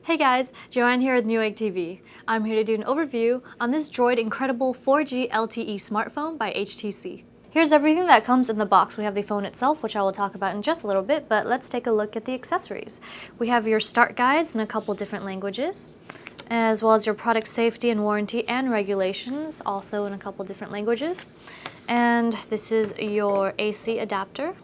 Hey guys, Joanne here with Newegg TV. I'm here to do an overview on this Droid Incredible 4G LTE smartphone by HTC. Here's everything that comes in the box. We have the phone itself, which I will talk about in just a little bit, but let's take a look at the accessories. We have your start guides in a couple different languages, as well as your product safety and warranty and regulations, also in a couple different languages. And this is your AC adapter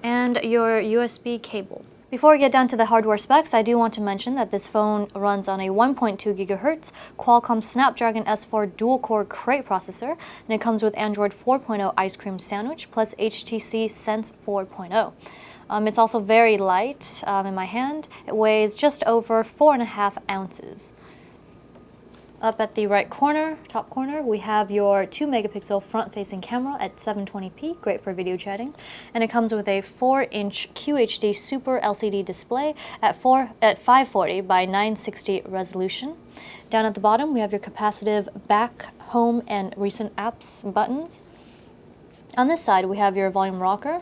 and your USB cable. Before we get down to the hardware specs, I do want to mention that this phone runs on a 1.2 GHz Qualcomm Snapdragon S4 dual-core Crate processor, and it comes with Android 4.0 Ice Cream Sandwich plus HTC Sense 4.0. It's also very light in my hand. It weighs just over 4.5 ounces. Up at the right corner, top corner, we have your 2-megapixel front-facing camera at 720p, great for video chatting. And it comes with a 4-inch QHD Super LCD display at 540 by 960 resolution. Down at the bottom, we have your capacitive back, home, and recent apps buttons. On this side, we have your volume rocker,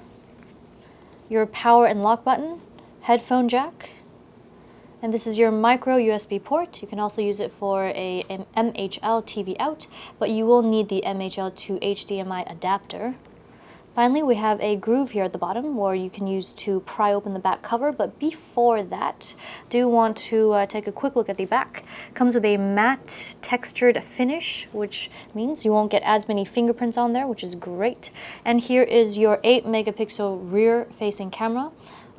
your power and lock button, headphone jack, and this is your micro USB port. You can also use it for a MHL TV out, but you will need the MHL to HDMI adapter. Finally, we have a groove here at the bottom where you can use to pry open the back cover, but before that, do want to take a quick look at the back. It comes with a matte textured finish, which means you won't get as many fingerprints on there, which is great. And here is your 8-megapixel rear-facing camera.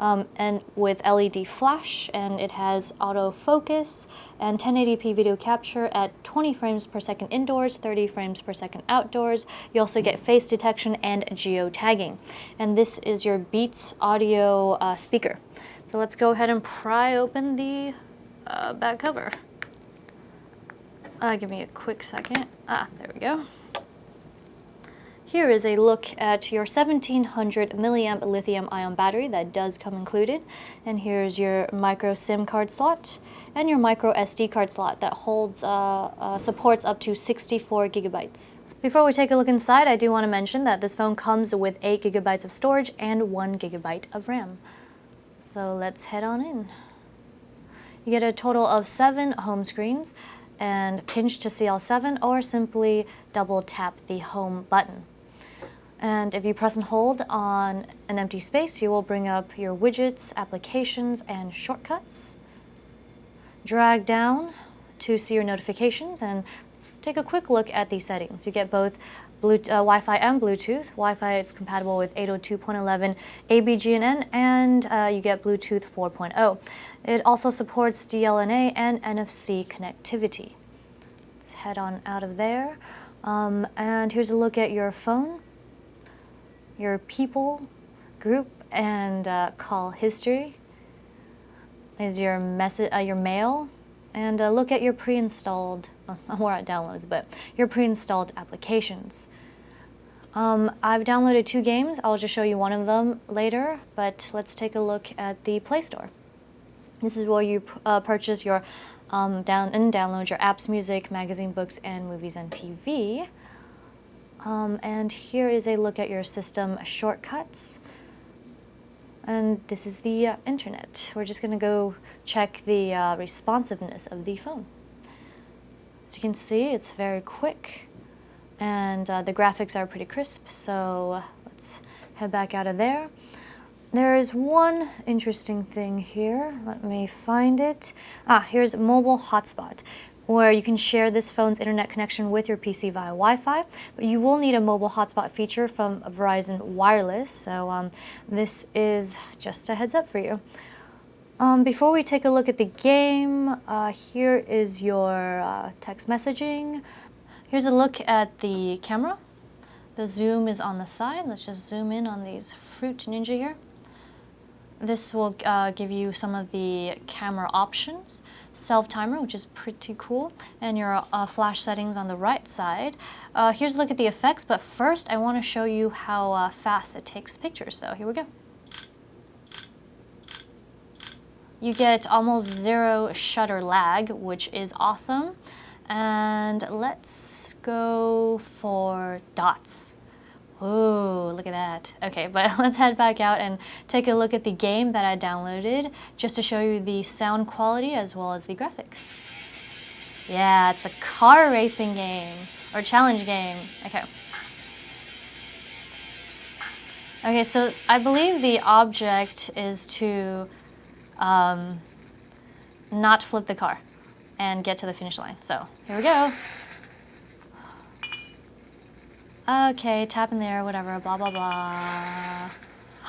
And with LED flash, and it has autofocus and 1080p video capture at 20 frames per second indoors, 30 frames per second outdoors. You also get face detection and geotagging. And this is your Beats audio speaker. So let's go ahead and pry open the back cover. Give me a quick second. There we go. Here is a look at your 1700 milliamp lithium-ion battery that does come included. And here's your micro SIM card slot and your micro SD card slot that holds supports up to 64 gigabytes. Before we take a look inside, I do want to mention that this phone comes with 8 gigabytes of storage and 1 gigabyte of RAM. So let's head on in. You get a total of 7 home screens, and pinch to see all 7, or simply double tap the home button. And if you press and hold on an empty space, you will bring up your widgets, applications, and shortcuts. Drag down to see your notifications, and let's take a quick look at these settings. You get both Wi-Fi and Bluetooth. Wi-Fi is compatible with 802.11 ABGNN, and you get Bluetooth 4.0. It also supports DLNA and NFC connectivity. Let's head on out of there. And here's a look at your phone, your people, group, and call history. Is your your mail, and look at your pre-installed, we're at downloads, but your pre-installed applications. I've downloaded 2 games. I'll just show you one of them later, but let's take a look at the Play Store. This is where you purchase your download your apps, music, magazine, books, and movies and TV. And here is a look at your system shortcuts. And this is the internet. We're just going to go check the responsiveness of the phone. As you can see, it's very quick, and the graphics are pretty crisp, so let's head back out of there. There is one interesting thing here. Let me find it. Here's mobile hotspot, where you can share this phone's internet connection with your PC via Wi-Fi, but you will need a mobile hotspot feature from Verizon Wireless, so this is just a heads up for you. Before we take a look at the game, here is your text messaging. Here's a look at the camera. The zoom is on the side. Let's just zoom in on these Fruit Ninja here. This will give you some of the camera options. Self-timer, which is pretty cool, and your flash settings on the right side. Here's a look at the effects, but first I want to show you how fast it takes pictures, so here we go. You get almost 0 shutter lag, which is awesome. And let's go for dots. Ooh, look at that. Okay, but let's head back out and take a look at the game that I downloaded just to show you the sound quality as well as the graphics. Yeah, it's a car racing game or challenge game. Okay. Okay, so I believe the object is to not flip the car and get to the finish line. So here we go. Okay, tap in there, whatever, blah, blah, blah.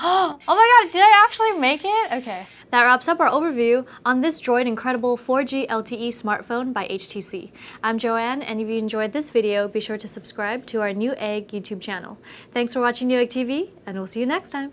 Oh my god, did I actually make it? Okay. That wraps up our overview on this Droid Incredible 4G LTE smartphone by HTC. I'm Joanne, and if you enjoyed this video, be sure to subscribe to our Newegg YouTube channel. Thanks for watching Newegg TV, and we'll see you next time.